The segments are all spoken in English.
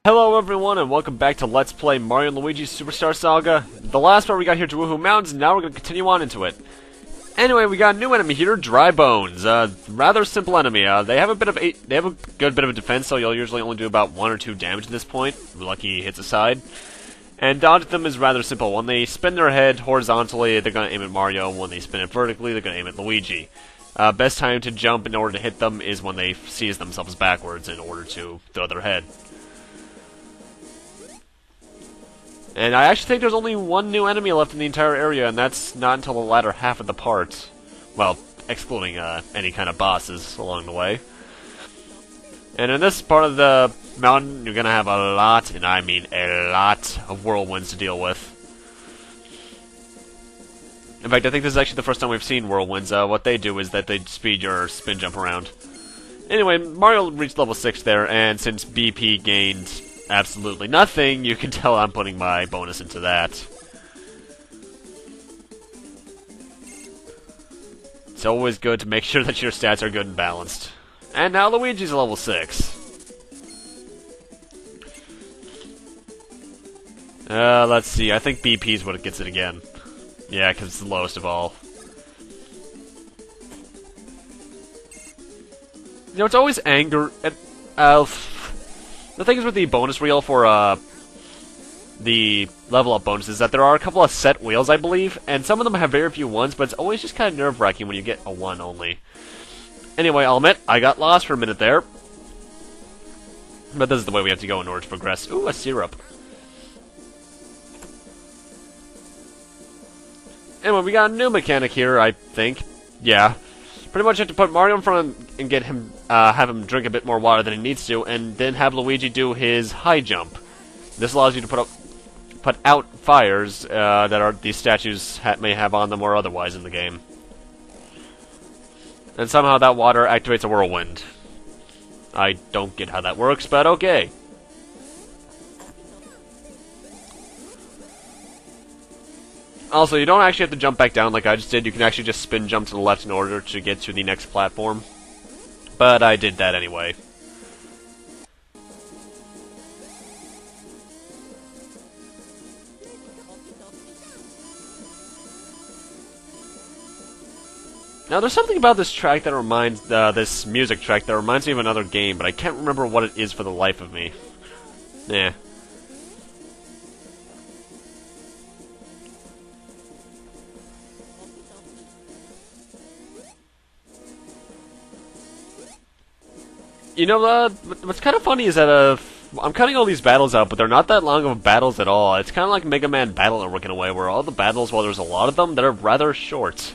Hello everyone and welcome back to Let's Play Mario & Luigi Superstar Saga. The last part we got here to Woohoo Mountains, and now we're going to continue on into it. Anyway, we got a new enemy here, Dry Bones. Rather simple enemy. They have a good bit of a defense, so you'll usually only do about 1 or 2 damage at this point. Lucky hits aside. And dodging them is rather simple. When they spin their head horizontally, they're going to aim at Mario. When they spin it vertically, they're going to aim at Luigi. Best time to jump in order to hit them is when they seize themselves backwards in order to throw their head. And I actually think there's only one new enemy left in the entire area, and that's not until the latter half of the part. Well, excluding any kind of bosses along the way. And in this part of the mountain, you're going to have a lot, and I mean a lot, of whirlwinds to deal with. In fact, I think this is actually the first time we've seen whirlwinds. What they do is that they speed your spin jump around. Anyway, Mario reached level 6 there, and since BP gained absolutely nothing, you can tell I'm putting my bonus into that. It's always good to make sure that your stats are good and balanced. And now Luigi's level 6. Let's see, I think BP's what it gets it again. Yeah, because it's the lowest of all. You know, it's always anger at... The thing is with the bonus reel for the level up bonus is that there are a couple of set wheels, I believe, and some of them have very few ones, but it's always just kind of nerve-wracking when you get a 1 only. Anyway, I'll admit, I got lost for a minute there. But this is the way we have to go in order to progress. Ooh, a syrup. Anyway, we got a new mechanic here, I think. Yeah. Pretty much have to put Mario in front of him and get him, have him drink a bit more water than he needs to, and then have Luigi do his high jump. This allows you to put out fires that these statues may have on them or otherwise in the game. And somehow that water activates a whirlwind. I don't get how that works, but okay. Also, you don't actually have to jump back down like I just did. You can actually just spin jump to the left in order to get to the next platform. But I did that anyway. Now, there's something about this track that reminds, this music track that reminds me of another game, but I can't remember what it is for the life of me. Yeah. You know, what's kind of funny is that, I'm cutting all these battles out, but they're not that long of battles at all. It's kind of like Mega Man Battle Network in a way, where all the battles, while there's a lot of them, they're rather short.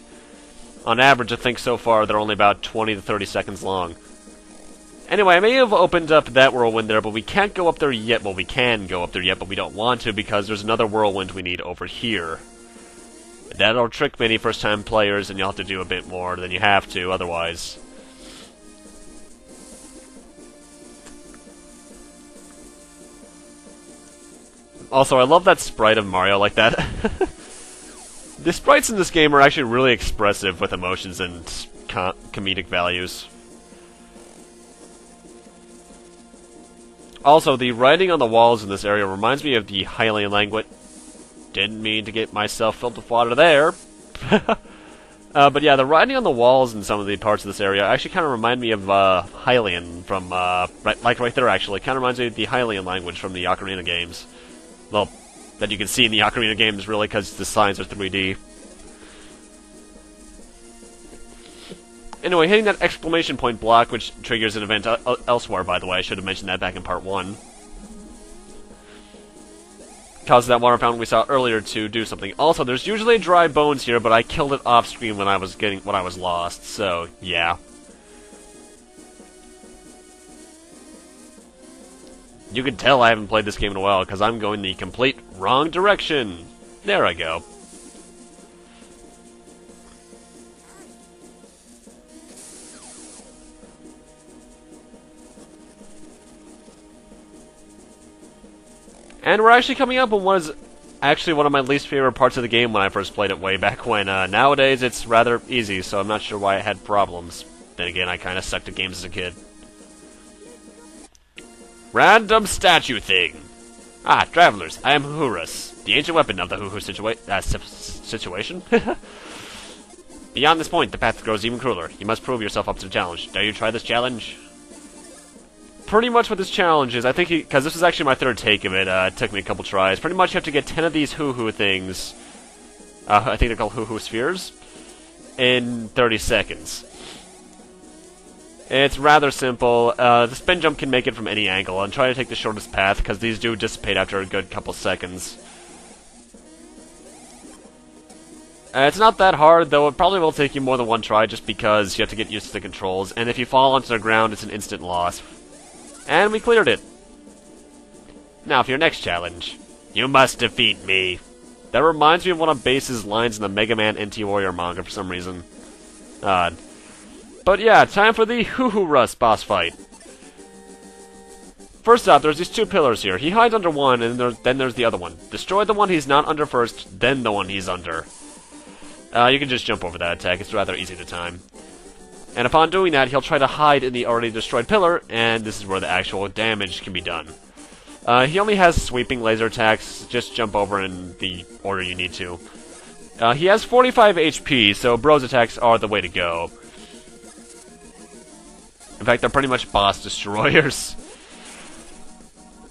On average, I think so far, they're only about 20 to 30 seconds long. Anyway, I may have opened up that whirlwind there, but we can't go up there yet. Well, we can go up there yet, but we don't want to, because there's another whirlwind we need over here. That'll trick many first-time players, and you'll have to do a bit more than you have to, otherwise. Also, I love that sprite of Mario like that. The sprites in this game are actually really expressive with emotions and comedic values. Also, the writing on the walls in this area reminds me of the Hylian language. Didn't mean to get myself filled with water there. But yeah, the writing on the walls in some of the parts of this area actually kind of remind me of Hylian from, right there actually. Kind of reminds me of the Hylian language from the Ocarina games. Well, that you can see in the Ocarina games, really, because the signs are 3D. Anyway, hitting that exclamation point block, which triggers an event elsewhere, by the way. I should have mentioned that back in part 1. Causes that water fountain we saw earlier to do something. Also, there's usually dry bones here, but I killed it off screen when I was lost, so, yeah. You can tell I haven't played this game in a while, because I'm going the complete wrong direction. There I go. And we're actually coming up on what is actually one of my least favorite parts of the game when I first played it way back when. Nowadays, it's rather easy, so I'm not sure why I had problems. Then again, I kind of sucked at games as a kid. Random statue thing. Ah, travelers, I am Hurus, the ancient weapon of the Hoo-Hoo situation. Beyond this point, the path grows even crueler. You must prove yourself up to the challenge. Dare you try this challenge? Pretty much what this challenge is, I think, because this was actually my third take of it, it took me a couple tries. Pretty much you have to get 10 of these Hoo-Hoo things, I think they're called Hoo-Hoo spheres, in 30 seconds. It's rather simple. The spin jump can make it from any angle, and try to take the shortest path, because these do dissipate after a good couple seconds. It's not that hard, though it probably will take you more than one try, just because you have to get used to the controls, and if you fall onto the ground, it's an instant loss. And we cleared it. Now for your next challenge. You must defeat me. That reminds me of one of Base's lines in the Mega Man NT Warrior manga for some reason. Odd. But yeah, time for the Hoo-Hoo Russ boss fight. First off, there's these two pillars here. He hides under one, and then there's the other one. Destroy the one he's not under first, then the one he's under. You can just jump over that attack. It's rather easy to time. And upon doing that, he'll try to hide in the already destroyed pillar, and this is where the actual damage can be done. He only has sweeping laser attacks. Just jump over in the order you need to. He has 45 HP, so Bro's attacks are the way to go. In fact, they're pretty much boss destroyers.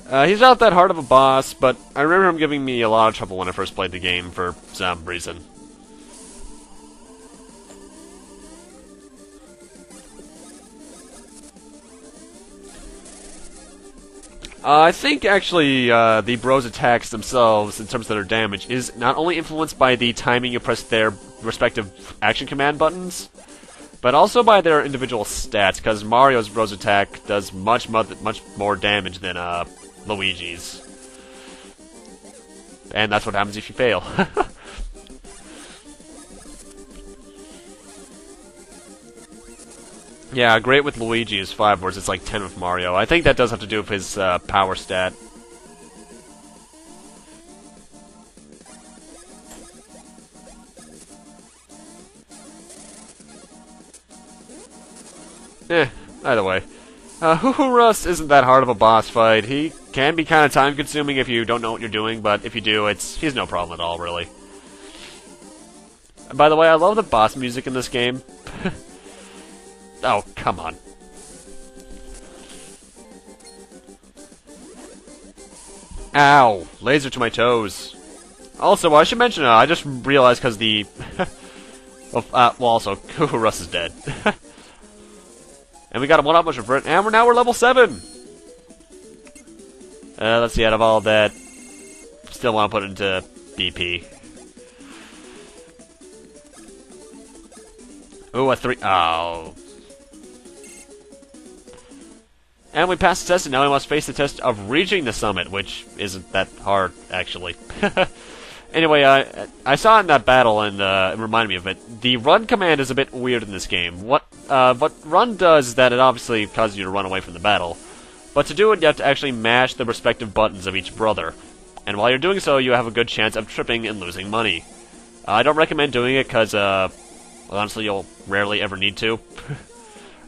He's not that hard of a boss, but I remember him giving me a lot of trouble when I first played the game for some reason. I think, actually, the Bros' attacks themselves, in terms of their damage, is not only influenced by the timing you press their respective action command buttons, but also by their individual stats, because Mario's Bros' attack does much more damage than Luigi's. And that's what happens if you fail. Yeah, great with Luigi is 5, whereas it's like 10 with Mario. I think that does have to do with his power stat. Either way. Hoo-Hoo Russ isn't that hard of a boss fight. He can be kind of time-consuming if you don't know what you're doing, but if you do, he's no problem at all, really. And by the way, I love the boss music in this game. Oh, come on. Ow! Laser to my toes. Also, I should mention, I just realized because the... well, also, Hoo-Hoo Russ is dead. And we got a 1-up motion for it, and now we're level 7! Let's see, out of all that, still want to put it into BP. Ooh, a 3... Oh... And we passed the test, and now we must face the test of reaching the summit, which isn't that hard, actually. Anyway, I saw it in that battle, and it reminded me of it. The run command is a bit weird in this game. What run does is that it obviously causes you to run away from the battle. But to do it, you have to actually mash the respective buttons of each brother. And while you're doing so, you have a good chance of tripping and losing money. I don't recommend doing it, because, well, honestly, you'll rarely ever need to.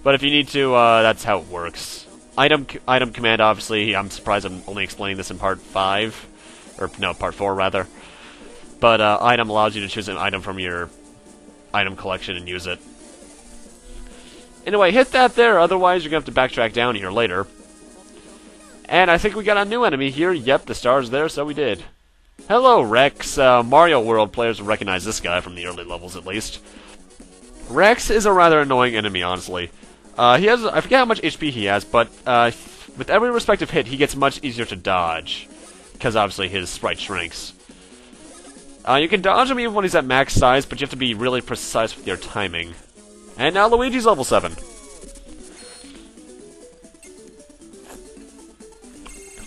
But if you need to, that's how it works. Item command, obviously, I'm surprised I'm only explaining this in part 5. Or, no, part 4, rather. But, item allows you to choose an item from your item collection and use it. Anyway, hit that there, otherwise you're going to have to backtrack down here later. And I think we got a new enemy here. Yep, the star's there, so we did. Hello, Rex. Mario World players will recognize this guy from the early levels, at least. Rex is a rather annoying enemy, honestly. He has, I forget how much HP he has, but with every respective hit, he gets much easier to dodge. Because obviously his sprite shrinks. You can dodge him even when he's at max size, but you have to be really precise with your timing. And now Luigi's level 7.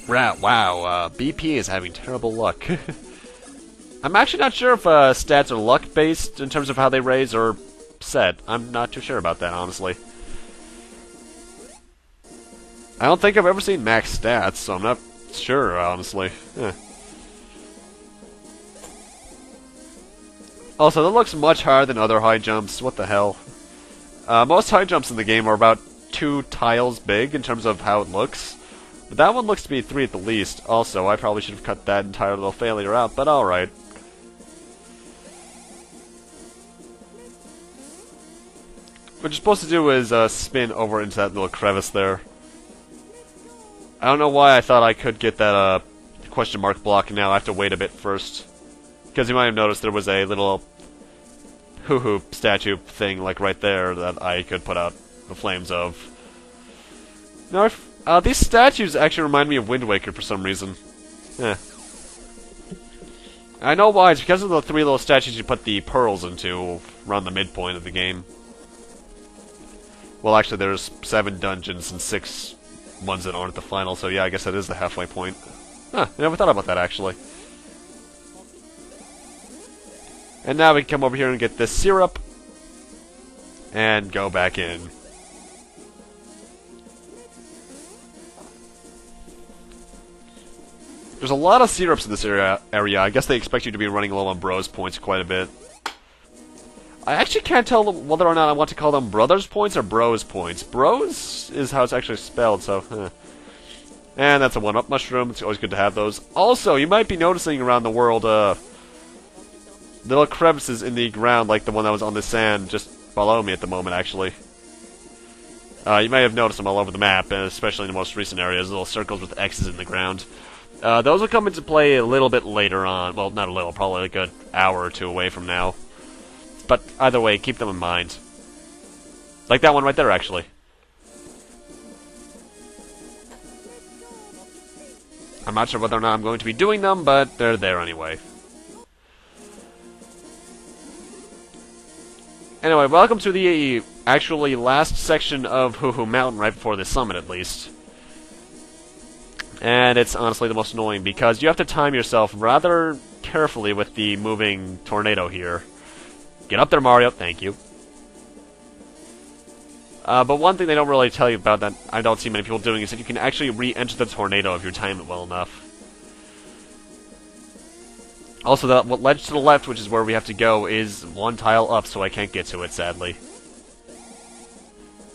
Wow, BP is having terrible luck. I'm actually not sure if stats are luck-based in terms of how they raise or set. I'm not too sure about that, honestly. I don't think I've ever seen max stats, so I'm not sure, honestly. Also, that looks much higher than other high jumps. What the hell? Most high jumps in the game are about 2 tiles big in terms of how it looks. But that one looks to be 3 at the least. Also, I probably should have cut that entire little failure out, but alright. What you're supposed to do is spin over into that little crevice there. I don't know why I thought I could get that question mark block, and now I have to wait a bit first. Because you might have noticed there was a little hoo-hoo statue thing, like right there, that I could put out the flames of. Now, these statues actually remind me of Wind Waker for some reason. Eh. I know why, it's because of the 3 little statues you put the pearls into around the midpoint of the game. Well, actually, there's 7 dungeons and 6 ones that aren't at the final, so yeah, I guess that is the halfway point. Huh, I never thought about that, actually. And now we can come over here and get this syrup, and go back in. There's a lot of syrups in this area. I guess they expect you to be running low on bros points quite a bit. I actually can't tell whether or not I want to call them brothers points or bros points. Bros is how it's actually spelled, so... And that's a 1-up mushroom. It's always good to have those. Also, you might be noticing around the world, little crevices in the ground, like the one that was on the sand just below me at the moment, actually. You may have noticed them all over the map, and especially in the most recent areas, little circles with X's in the ground. Those will come into play a little bit later on. Well, not a little, probably like an hour or 2 away from now. But either way, keep them in mind. Like that one right there, actually. I'm not sure whether or not I'm going to be doing them, but they're there anyway. Anyway, welcome to the actually last section of Hoo Hoo Mountain, right before the summit at least. And it's honestly the most annoying, because you have to time yourself rather carefully with the moving tornado here. Get up there, Mario. Thank you. But one thing they don't really tell you about that I don't see many people doing is that you can actually re-enter the tornado if you time it well enough. Also, what ledge to the left, which is where we have to go, is 1 tile up, so I can't get to it, sadly.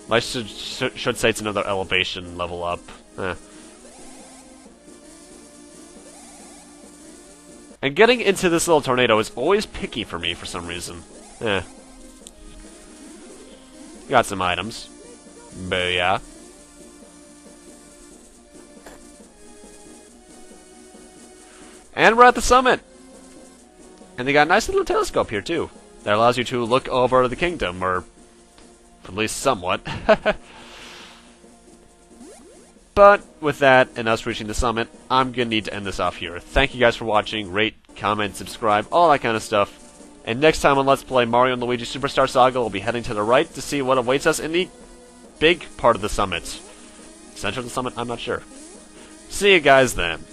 I should say it's another elevation level up. And getting into this little tornado is always picky for me for some reason. Got some items. Booyah. And we're at the summit! And they got a nice little telescope here, too. That allows you to look over the kingdom, or at least somewhat. But with that, and us reaching the summit, I'm gonna need to end this off here. Thank you guys for watching. Rate, comment, subscribe, all that kind of stuff. And next time on Let's Play Mario & Luigi Superstar Saga, we'll be heading to the right to see what awaits us in the big part of the summit. Center of the summit? I'm not sure. See you guys then.